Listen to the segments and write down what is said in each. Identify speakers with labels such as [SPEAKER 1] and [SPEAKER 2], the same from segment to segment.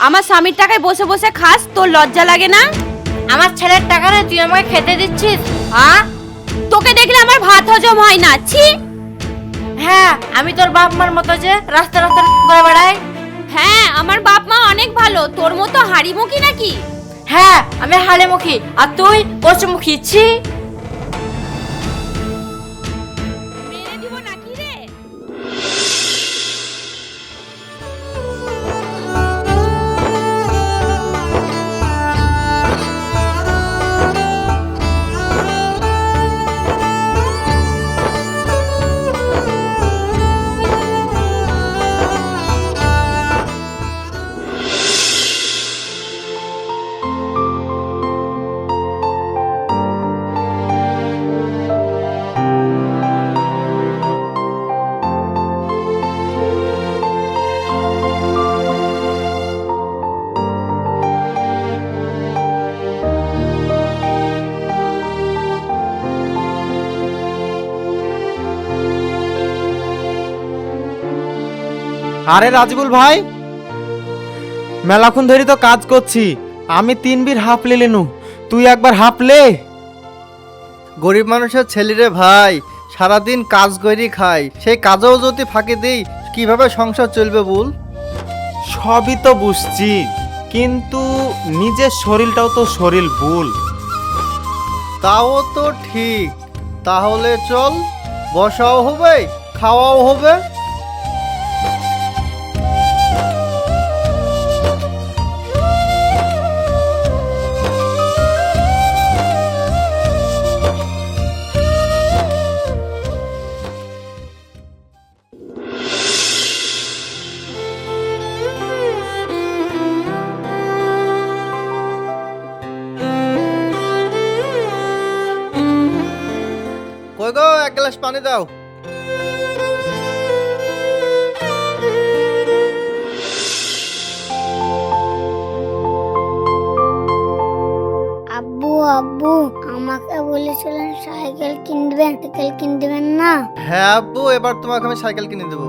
[SPEAKER 1] আমার স্বামীর টাকায় বসে বসে খাস, তোর লজ্জা লাগে না?
[SPEAKER 2] আমার ছেলের টাকা না তুই আমাকে খেতে দিচ্ছিস?
[SPEAKER 1] তোকে দেখলে আমার ভাত হজম হয় না, ছি।
[SPEAKER 2] হ্যাঁ, আমি তোর বাপ মার মতো যে রাস্তা রাস্তা করে বেড়াই?
[SPEAKER 1] হ্যাঁ, আমার বাপ মা অনেক ভালো, তোর মতো হাড়িমুখী নাকি?
[SPEAKER 2] হ্যাঁ, আমি হাড়িমুখী আর তুই কচুমুখী, ছি।
[SPEAKER 1] মেরে দিব নাকি রে?
[SPEAKER 3] আরে রাজিবুল ভাই, মেলাক্ষণ ধরে তো কাজ করছি, আমি 3 বির হাফ লে লেনু, তুই একবার হাফ লে।
[SPEAKER 4] গরিব মানুষের ছেলেরে ভাই, সারাদিন কাজ করি খাই, সেই কাজেও যদি ফাঁকি দিই কিভাবে সংসার চলবে বল?
[SPEAKER 3] সবই তো বুঝছি, কিন্তু নিজের শরীরটাও তো শরীর ভুল।
[SPEAKER 4] তাও তো ঠিক, তাহলে চল, বসাও হবে খাওয়াও হবে। কই গো, এক গ্লাস পানি দাও।
[SPEAKER 5] আব্বু আব্বু আমাকে বলেছিলেন সাইকেল কিনবেন, সাইকেল কিনবেন না?
[SPEAKER 4] হ্যাঁ আব্বু, এবার তোমাকে আমি সাইকেল কিনে দেবো।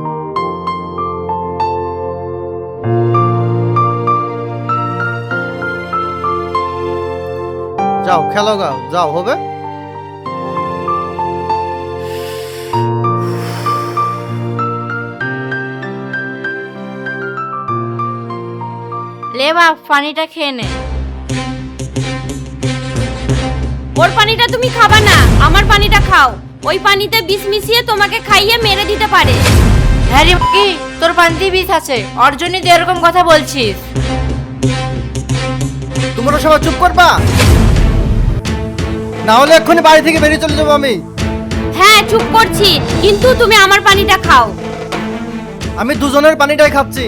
[SPEAKER 4] যাও খেলো গাও, যাও হবে।
[SPEAKER 2] লে বাপ, পানিটা খেয়ে নে।
[SPEAKER 1] ওর পানিটা তুমি খাবা না, আমার পানিটা খাও। ওই পানিতে বিষ মিশিয়ে তোমাকে খাইয়ে মেরে দিতে পারে।
[SPEAKER 2] হ্যাঁ রে কি, তোর পানিতে বিষ আছে, ওর জন্যই তুই এরকম কথা বলছিস।
[SPEAKER 4] তোমরা সবাই চুপ করবা, না হলে এক্ষুনি বাড়ি থেকে বেরিয়ে চলে যাবো আমি।
[SPEAKER 1] হ্যাঁ চুপ করছি, কিন্তু তুমি আমার পানিটা খাও।
[SPEAKER 4] আমি দুজনের পানিটাই খাচ্ছি।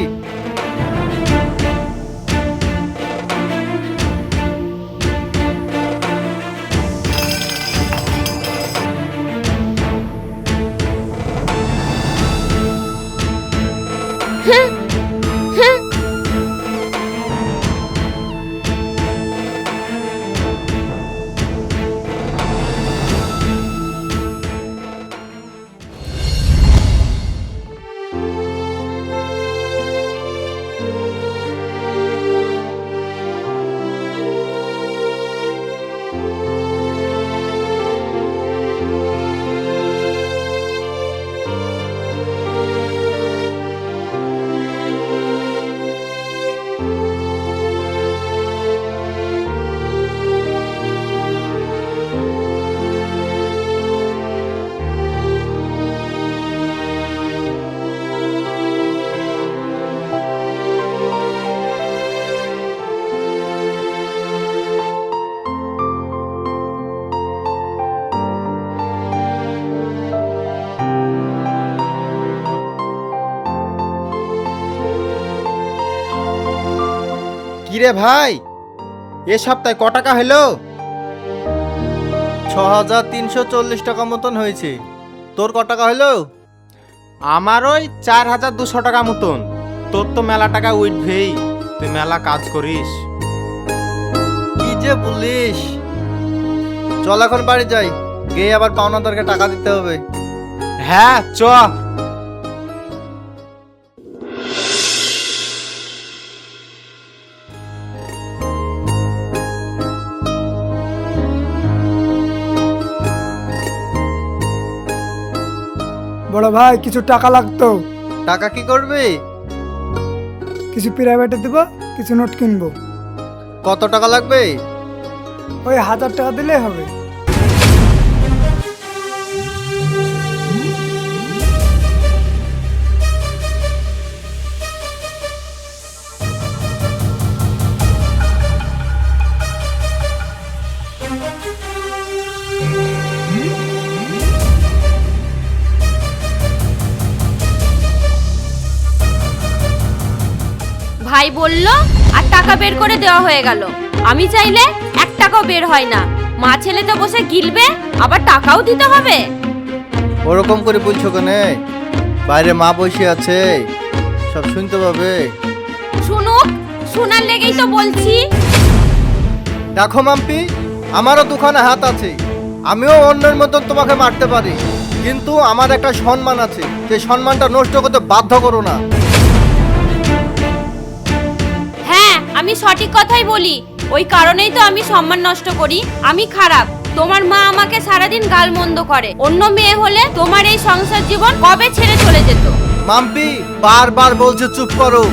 [SPEAKER 3] কিরে ভাই, এ সপ্তাহে ক টাকা হলো?
[SPEAKER 4] 6340 টাকা মতন হয়েছে। তোর ক টাকা হলো?
[SPEAKER 3] আমার ওই 4200 টাকা মতন। তোর তো মেলা টাকা উঠবেই, তুই মেলা কাজ করিস।
[SPEAKER 4] কি যে বলিস, চল এখন বাড়ি যাই, গিয়ে আবার পাওনাদারকে টাকা দিতে হবে।
[SPEAKER 3] হ্যাঁ চ।
[SPEAKER 6] বড় ভাই কিছু টাকা লাগতো।
[SPEAKER 4] টাকা কি করবি?
[SPEAKER 6] কিছু প্রাইভেটে দেবো, কিছু নোট কিনবো।
[SPEAKER 4] কত টাকা লাগবে?
[SPEAKER 6] ওই 1000 টাকা দিলেই হবে।
[SPEAKER 1] ভাই বলল আর টাকা বের করে দেওয়া হয়ে গেল। আমি চাইলে 1 টাকাও বের হয় না। মা ছেলে তো বসে গিলবে, আবার টাকাও দিতে হবে।
[SPEAKER 4] ওরকম করে বলছো কেনে? বাইরে মা বসে আছে, সব শুনতে পাবে।
[SPEAKER 1] শুনুক, শোনার লেগেই তো বলছি।
[SPEAKER 4] দেখো মাম্পি, আমারও দোকানে হাত আছে, আমিও অন্যের মতন তোমাকে মারতে পারি, কিন্তু আমার একটা সম্মান আছে, সেই সম্মানটা নষ্ট করতে বাধ্য করো না।
[SPEAKER 1] হ্যাঁ, আমি সঠিক কথাই বলি। ওই কারণেই তো আমি সম্মান নষ্ট করি। আমি খারাপ। তোমার মা আমাকে সারাদিন গালমন্দ করে। অন্য মেয়ে হলে তোমার এই সংসার জীবন কবে ছেড়ে চলে যেত।
[SPEAKER 4] মাম্পি বারবার বলছে চুপ করো।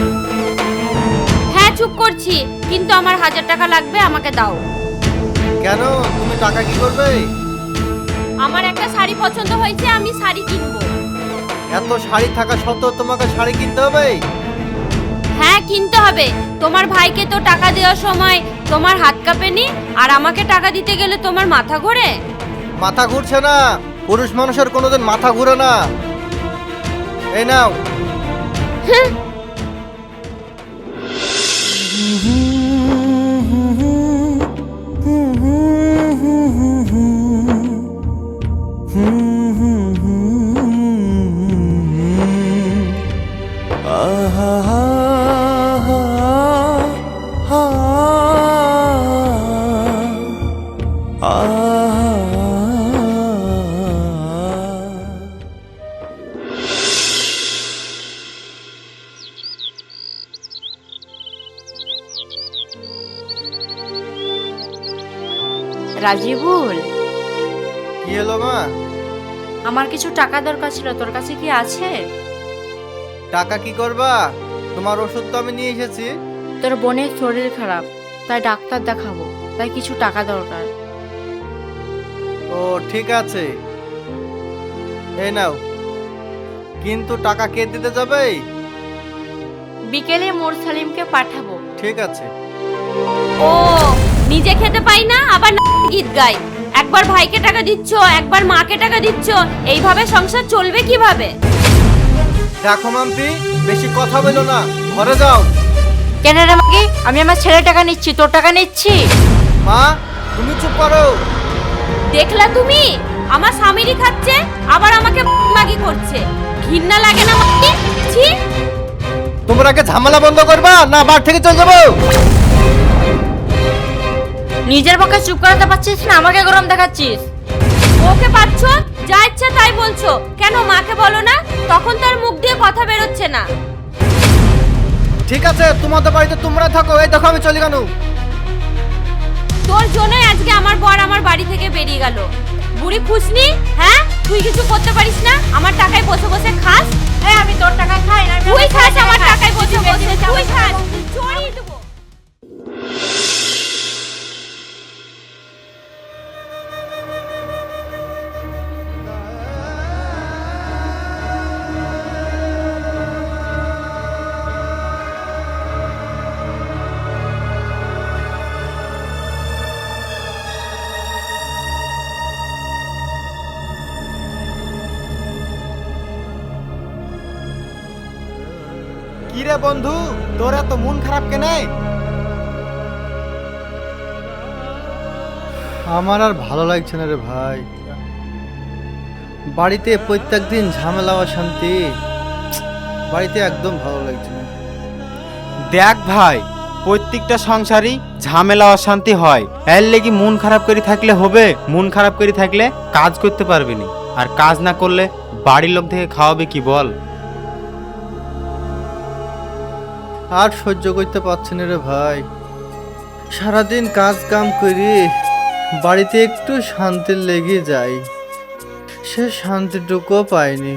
[SPEAKER 1] হ্যাঁ, চুপ করছি, কিন্তু আমার 1000 টাকা লাগবে, আমাকে দাও।
[SPEAKER 4] কেন, তুমি টাকা কি করবে?
[SPEAKER 1] আমার একটা শাড়ি পছন্দ হয়েছে, আমি শাড়ি কিনবো।
[SPEAKER 4] এত শাড়ি থাকা সত্ত্বেও তোমাকে শাড়ি কিনতে হবে?
[SPEAKER 1] হ্যাঁ, কিনতে হবে। তোমার ভাইকে তো টাকা দেওয়ার সময় তোমার হাত কাঁপেনি, আর আমাকে টাকা দিতে গেলে তোমার মাথা ঘোরে।
[SPEAKER 4] মাথা ঘুরছে না? পুরুষ মানুষের কোনোদিন মাথা ঘুরে না। এই নাও।
[SPEAKER 2] রাজিবুল,
[SPEAKER 4] কি হলো মা?
[SPEAKER 2] আমার কিছু টাকা দরকার ছিল, তোর কাছে কি আছে?
[SPEAKER 4] টাকা কি করবা? তোমার ওষুধ তো আমি নিয়ে এসেছি।
[SPEAKER 2] তোর বোনের শরীর খারাপ, তাই ডাক্তার দেখাবো, তাই কিছু টাকা দরকার।
[SPEAKER 4] ও ঠিক আছে, এই নাও। কিন্তু টাকা কে দিতে যাবে?
[SPEAKER 2] বিকেলে মোর সালিমকে পাঠাবো।
[SPEAKER 4] ঠিক আছে।
[SPEAKER 1] ও, নিজে খেতে পাই না, আবার গীত গাই। একবার ভাইকে টাকা দিচ্ছ, একবার মাকে টাকা দিচ্ছ, এইভাবে সংসার চলবে কিভাবে?
[SPEAKER 4] দেখো মাম্পি, বেশি কথা বলো না, ঘরে যাও।
[SPEAKER 2] কেন রে মাগি, আমি আমার ছেলের টাকা নিচ্ছি, তোর টাকা নিচ্ছি?
[SPEAKER 4] মা তুমি চুপ করো।
[SPEAKER 1] দেখলা তুমি, আমার স্বামীরই খাচ্ছে, আবার আমাকে মাগি করছে। ঘৃণা লাগে না মাগি? ছি!
[SPEAKER 4] তোমরা কে ঝামেলা বন্ধ করবা না বাড়ি থেকে চলে যাবো?
[SPEAKER 2] নিজের পক্ষে চুপ করাতে পারছিস না, আমাকে গরম দেখাচ্ছিস।
[SPEAKER 1] ওকে পাচ্ছ, যা ইচ্ছা তাই বলছো। কেন মাকে বলো না? তখন তার মুখ দিয়ে কথা বেরোচ্ছে না।
[SPEAKER 4] ঠিক আছে, তোমাদের বাড়িতে তোমরা থাকো, এই দেখো আমি চলে গেল।
[SPEAKER 1] তোর জন্যই আজকে আমার বর আমার বাড়ি থেকে বেরিয়ে গেল। বুড়ি খুশনি? হ্যাঁ, তুই কিছু করতে পারিস না? আমার টাকায় বসে বসে খাস।
[SPEAKER 2] আমি তোর টাকা খাই না,
[SPEAKER 1] তুই খাস আমার টাকায় বসে বসে, তুই খাস। চড়িয়ে দেবো।
[SPEAKER 3] কি রে বন্ধু, তোর এত মন খারাপ কেনে?
[SPEAKER 4] আমার আর ভালো লাগছে না রে ভাই। বাড়িতে প্রত্যেকদিন ঝামেলা অশান্তি, বাড়িতে একদম ভালো লাগছে না।
[SPEAKER 3] দেখ ভাই, প্রত্যেকটা সংসারই ঝামেলা অশান্তি হয়। এর লেগে মন খারাপ করে থাকলে হবে? মন খারাপ করে থাকলে কাজ করতে পারবি না, আর কাজ না করলে বাড়ির লোক থেকে খাওয়াবে কি বল?
[SPEAKER 4] আর সহ্য করতে পারছি না রে ভাই। সারাদিন কাজ কাম করি, বাড়িতে একটু শান্তি লেগে যায়, সে শান্তিটুকুও পাইনি।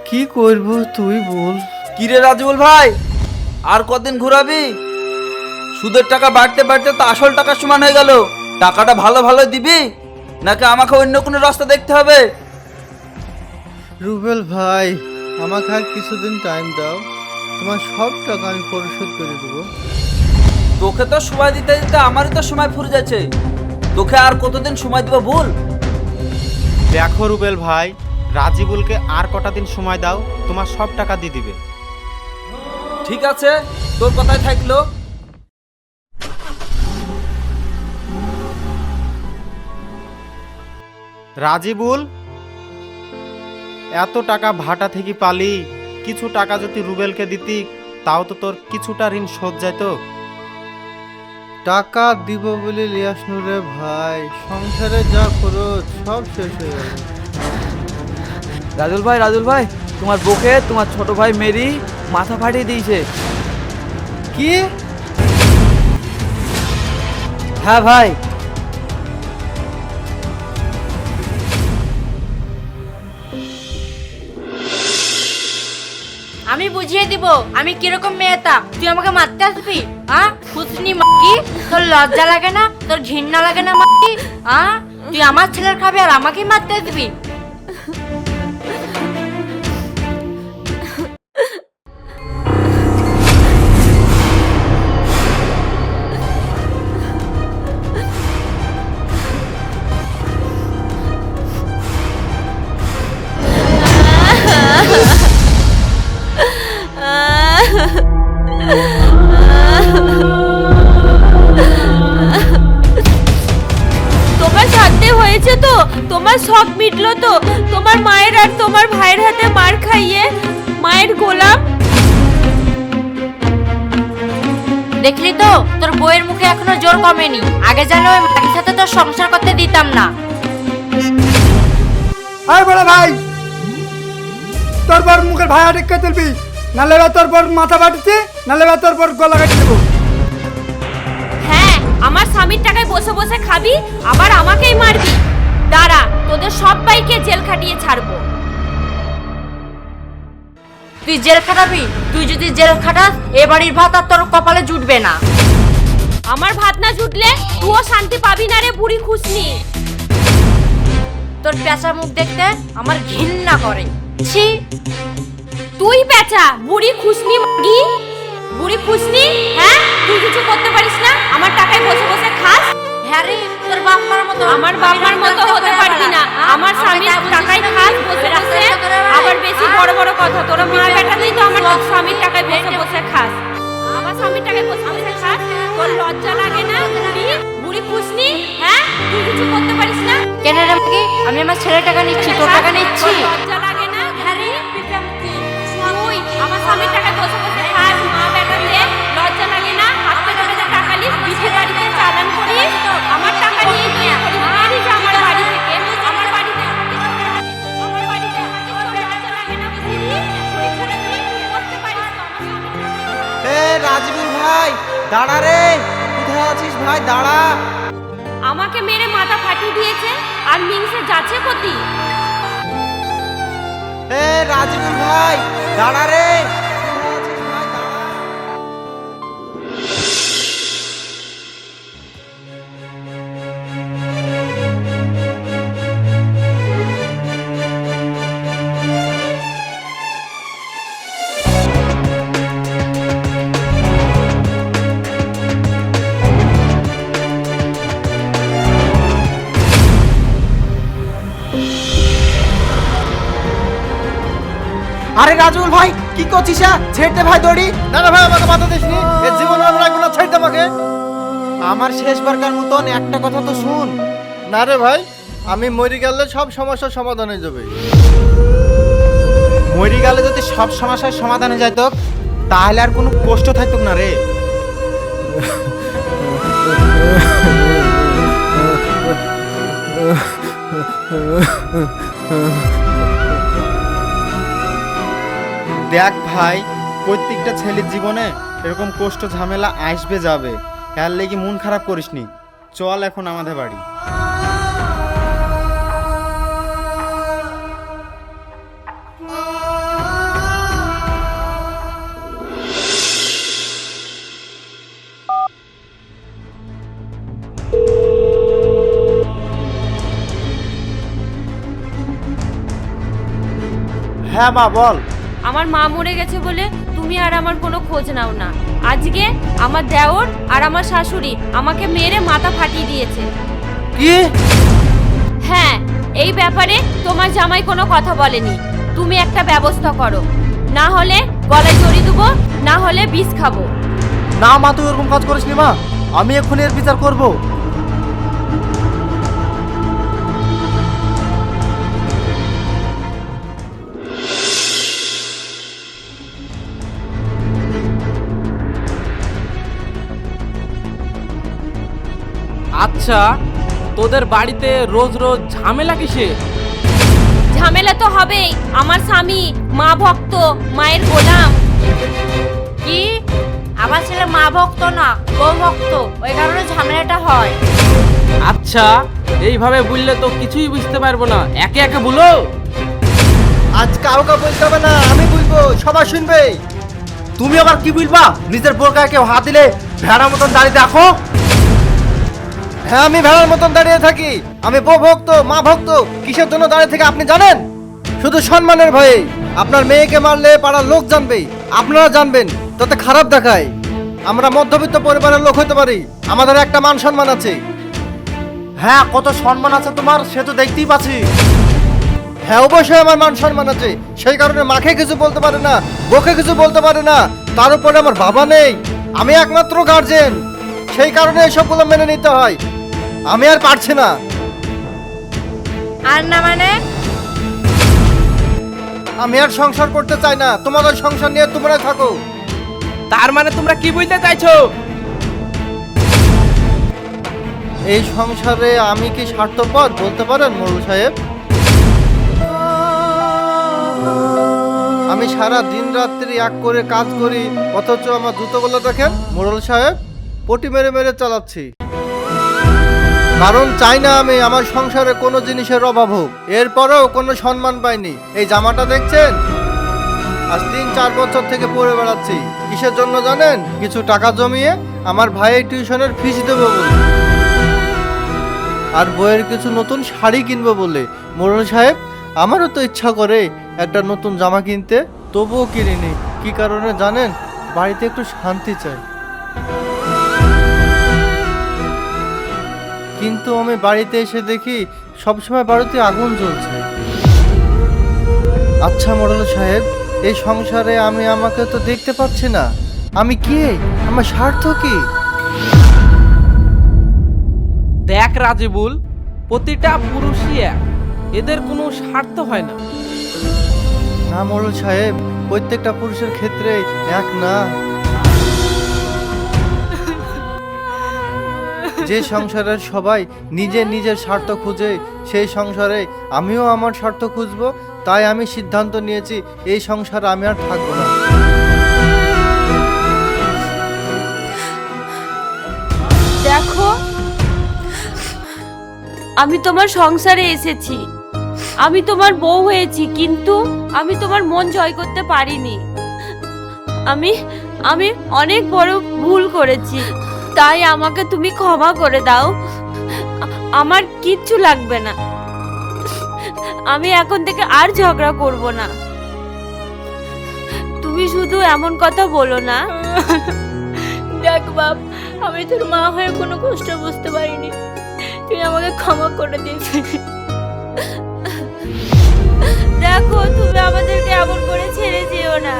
[SPEAKER 4] কি করব তুই বল।
[SPEAKER 7] কিরে রাজুল ভাই, আর কতদিন ঘুরাবি? সুদের টাকা বাড়তে বাড়তে তো আসল টাকা সমান হয়ে গেল। টাকাটা ভালো ভালো দিবি নাকি আমাকে অন্য কোনো রাস্তা দেখতে হবে?
[SPEAKER 4] রুবেল ভাই, আমাকে আর কিছুদিন টাইম দাও, তোমার সব টাকা আমি পরিশোধ করে দেবো।
[SPEAKER 7] তোকে তো সময় দিতে দিতে আমারই তো সময় ফুরে যাচ্ছে। তোকে আর কতদিন সময় দিব বল?
[SPEAKER 3] দেখো রুবেল ভাই, রাজিবুলকে আর কটা দিন সময় দাও, তোমার সব টাকা দিয়ে দিবে।
[SPEAKER 7] ঠিক আছে, তোর কথাই থাকলো।
[SPEAKER 3] রাজিবুল, এত টাকা ভাটা থেকে পালি, কিছু টাকা যদি রুবেলকে দিতি তাও তো তোর কিছুটা ঋণ শোধ যেত।
[SPEAKER 4] টাকা দিব বলে লিয়াস নুরে ভাই, সংসারে যা খরচ সব শেষ হয়ে গেল।
[SPEAKER 7] রাজুল ভাই, তোমার বউকে তোমার ছোট ভাই মেরি মাথা ফাটিয়ে দিয়েছে।
[SPEAKER 4] কি?
[SPEAKER 7] হ্যাঁ ভাই।
[SPEAKER 2] আমি বুঝিয়ে দিব আমি কিরকম মেয়েটা, তুই আমাকে মারতে আসবি? হ্যাঁ খুশনি মাকি, তোর লজ্জা লাগে না? তোর ঘৃণা লাগে না মাকি? হ্যাঁ তুই আমার ছেলের খাবি আর আমাকেই মারতে আসবি?
[SPEAKER 1] তোমার শান্তি হয়েছে তো? তোমার শখ মিটলো তো? তোমার মায়ের আর তোমার ভাইয়ের হাতে মার খাইয়ে মায়ের গোলাম।
[SPEAKER 2] দেখলি তো তোর বউয়ের মুখে এখনো জোর কমেনি। আগে জানো ওই মাটির সাথে তোর সংসার করতে দিতাম না।
[SPEAKER 6] আয় বড় ভাই, তোর বর মুখের ভাই আটকে তুলবি, নালে বা তোর বর মাথা বাটিতে, নালে বা তোর বর গলা কাটি দেবো।
[SPEAKER 1] হ্যাঁ, আমার স্বামীর টাকায় বসে বসে খাবি, আবার আমাকেই মারবি। দাঁড়া, তোদের সবাইকে জেল খাটিয়ে ছাড়বো।
[SPEAKER 2] তুই জেল খাটাবি? তুই যদি জেল খাটাস এ বাড়ির ভাত আর তোর কপালে জুটবে না।
[SPEAKER 1] আমার ভাত না জুটলে তুইও শান্তি পাবি না রে বুড়ি খুশনি।
[SPEAKER 2] তোর পেঁচা মুখ দেখতে আমার ঘৃণা করে। ছি,
[SPEAKER 1] তুই পেঁচা, বুড়ি খুশনি মাগি, বুড়ি খুশনি। হ্যাঁ, তুই কিছু করতে পারিস না, আমার টাকায় বসে বসে খাস।
[SPEAKER 2] হ্যাঁ রে, তোর বাপ মার মতো
[SPEAKER 1] আমার বাবার মতো হতে পারবি না। আমার স্বামীর টাকায় খাস বসে বসে, আবার বেশি বড় বড় কথা। তোরা মা বেটাতেই তো আমার স্বামীর টাকায় বসে বসে খাস। আমার স্বামীর টাকায় বসে বসে খাস, তোর লজ্জা লাগে না? বুড়ি বুড়ি খুশনি। হ্যাঁ, তুই কিছু করতে পারিস না।
[SPEAKER 2] কেন রে মাগি? আমি আমার ছেলের টাকা নিচ্ছি, তোর টাকা নিচ্ছি।
[SPEAKER 1] তোর লজ্জা লাগে না? হ্যাঁ রে, তুই আমার স্বামীর টাকায় বসে বসে খাস, মা বেটাতে লজ্জা লাগে না? হাত পেতে পেতে টাকা নিস, বিঠে বাড়িতে চালান করিস, আমার টাকা নিয়ে তুই করিস। বেরিয়ে যা আমার বাড়ি থেকে, আমার বাড়িতে আমার বাড়িতে লজ্জা লাগে না? বুঝলি? তুই ছাড়া তুই করতে পারিস তো আমার স্বামীর
[SPEAKER 3] এ রাজিবুল ভাই, দাঁড়া রে, কোথায় আছিস ভাই? দাঁড়া।
[SPEAKER 1] আমাকে মেরে মাথা ফাটিয়ে দিয়েছে আর মিংসে যাচ্ছে প্রতি।
[SPEAKER 3] এ রাজিবুল ভাই, দাঁড়া রে, কোথায় আছিস ভাই? দাঁড়া। আরে রাজুল ভাই, কি করছিস? ছেড়ে ভাই দড়ি।
[SPEAKER 4] না না ভাই, আমাকে মাথা দিসনি, এর জীবন আমি রাখবো না, ছেড়ে দে আমাকে।
[SPEAKER 3] আমার শেষবারকার মতন একটা কথা তো শুন।
[SPEAKER 4] না রে ভাই, আমি মরে গেলে সব সমস্যার সমাধান হয়ে যাবে।
[SPEAKER 3] মরি গেলে যদি সব সমস্যার সমাধান হয়ে যেত তাহলে আর কোনো কষ্ট থাকতো না রে। দেখ ভাই, প্রত্যেকটা ছেলের জীবনে এরকম কষ্ট ঝামেলা আসবে যাবে, এর লেগে মন খারাপ করিসনি। চল এখন আমাদের বাড়ি। হ্যাঁ মা বল।
[SPEAKER 1] আমার মা মরে গেছে বলে তুমি আর আমার কোনো খোঁজ নাও না। আজকে আমার দেওর আর আমার শাশুড়ি আমাকে মেরে মাথা ফাটিয়ে দিয়েছে।
[SPEAKER 3] কি?
[SPEAKER 1] হ্যাঁ, এই ব্যাপারে তোমার জামাই কোনো কথা বলেনি। তুমি একটা ব্যবস্থা করো, না হলে গলায় দড়ি দেবো, না হলে বিষ খাবো।
[SPEAKER 3] না মা, তুই ওরকম কাজ করিস নি মা, আমি এক্ষুনি এর বিচার করব।
[SPEAKER 8] আচ্ছা, তোদের বাড়িতে রোজ রোজ ঝামেলা কিসে?
[SPEAKER 1] ঝামেলা তো হবেই। আমার স্বামী মা ভক্ত, মায়ের গোলাম।
[SPEAKER 2] কি? আমার ছেলে মা ভক্ত না, গো ভক্ত, ওই কারণে ঝামেলাটা হয়।
[SPEAKER 8] আচ্ছা, এইভাবে বললে তো কিছুই বুঝতে পারবো না, একে একে বলো।
[SPEAKER 4] আজ কাউকে বলতে হবে না, আমি বলবো, সবাই শুনবে।
[SPEAKER 3] তুমি আবার কি বলবা? নিজের বোরকায় কেউ হাত দিলে ভেড়ার মতন দাঁড়িয়ে দেখো।
[SPEAKER 4] হ্যাঁ, আমি ভেড়ার মতন দাঁড়িয়ে থাকি। আমি বউ ভক্ত, মা ভক্ত। কিসের জন্য দাঁড়িয়ে থেকে আপনি জানেন? শুধু সম্মানের ভয়ে। আপনার মেয়েকে মারলে পাড়ার লোক জানবে, আপনারা জানবেন, তাতে খারাপ দেখায়। আমরা মধ্যবিত্ত পরিবারের লোক হতে পারি, আমাদের একটা মান সম্মান আছে।
[SPEAKER 3] হ্যাঁ, কত সম্মান আছে তোমার, সে তো দেখতেই পাচ্ছি।
[SPEAKER 4] হ্যাঁ, অবশ্যই আমার মান সম্মান আছে। সেই কারণে মাকে কিছু বলতে পারে না, বউকে কিছু বলতে পারে না। তার উপরে আমার বাবা নেই, আমি একমাত্র গার্জেন। সেই কারণে এসবগুলো মেনে নিতে হয়। আমি আর পারছি না।
[SPEAKER 2] আর না মানে?
[SPEAKER 4] আমি আর সংসার করতে চাই না। তোমাদের সংসার নিয়ে তোমরা থাকো।
[SPEAKER 8] তার মানে তোমরা কি বলতে চাইছো?
[SPEAKER 4] এই সংসারে আমি কি স্বার্থপর বলতে পারেন মোড়ল সাহেব? আমি সারা দিন রাত্রি এক করে কাজ করি, অথচ আমার জুতোগুলো দেখেন মোড়ল সাহেব, পটি মেরে মেরে চালাচ্ছি। কারণ চাই না আমি আমার সংসারে কোনো জিনিসের অভাব হোক। এরপরেও কোনো সম্মান পাইনি। এই জামাটা দেখছেন, আজ 3-4 বছর থেকে পরে বেড়াচ্ছি। কিসের জন্য জানেন? কিছু টাকা জমিয়ে আমার ভাইয়ের টিউশনের ফিস দেবো বলে, আর বইয়ের কিছু নতুন শাড়ি কিনবো বলে। মোড়ল সাহেব, আমারও তো ইচ্ছা করে একটা নতুন জামা কিনতে, তবুও কিনিনি। কি কারণে জানেন? বাড়িতে একটু শান্তি চাই। কিন্তু আমি বাড়িতে এসে দেখি সবসময় বাড়িতে আগুন জ্বলছে। আচ্ছা মোড়ল সাহেব, এই সংসারে আমি আমাকে তো দেখতে পাচ্ছি না। আমি কে? আমার স্বার্থ কি?
[SPEAKER 8] দেখ রাজিবুল, প্রতিটা পুরুষই এক, এদের কোনো স্বার্থ হয় না।
[SPEAKER 4] না মোড়ল সাহেব, প্রত্যেকটা পুরুষের ক্ষেত্রে এক না। যে সংসারের সবাই নিজের নিজের স্বার্থ খুঁজে, সেই সংসারে আমিও আমার স্বার্থ খুঁজবো। তাই আমি সিদ্ধান্ত নিয়েছি, এই সংসারে আমি আর থাকবো না।
[SPEAKER 1] দেখো, আমি তোমার সংসারে এসেছি, আমি তোমার বউ হয়েছি, কিন্তু আমি তোমার মন জয় করতে পারিনি। আমি আমি অনেক বড় ভুল করেছি, তাই আমাকে তুমি ক্ষমা করে দাও। আমার কিচ্ছু লাগবে না, আমি এখন থেকে আর ঝগড়া করব না। তুমি শুধু এমন কথা বলো না।
[SPEAKER 2] দেখ বাপ, আমি তোর মা হয়ে কোনো কষ্ট বুঝতে পারিনি, তুই আমাকে ক্ষমা করে দিস।
[SPEAKER 1] দেখো, তুমি আমাদেরকে এমন করে ছেড়ে যেও না।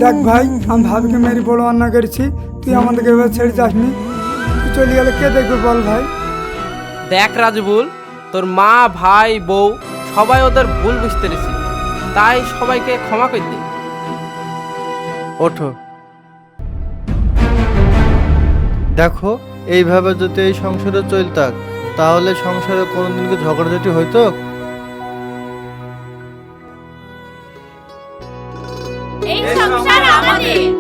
[SPEAKER 6] দেখ ভাই, আমি ভাবিকে মেরি বড় অন্যায় করেছি, তুই আমাদেরকে এবার ছেড়ে যাসনি। তুই চলে গেলে কে দেখবে বল ভাই?
[SPEAKER 8] দেখ রাজিবুল, তোর মা, ভাই, বউ সবাই ওদের ভুল বুঝতে পেরেছি, তাই সবাইকে ক্ষমা করে দে।
[SPEAKER 4] ওঠো। দেখো, এইভাবে যদি এই সংসারে চলতাক, তাহলে সংসারে কোনোদিন কি ঝগড়াঝাটি হইতো?
[SPEAKER 2] লাগে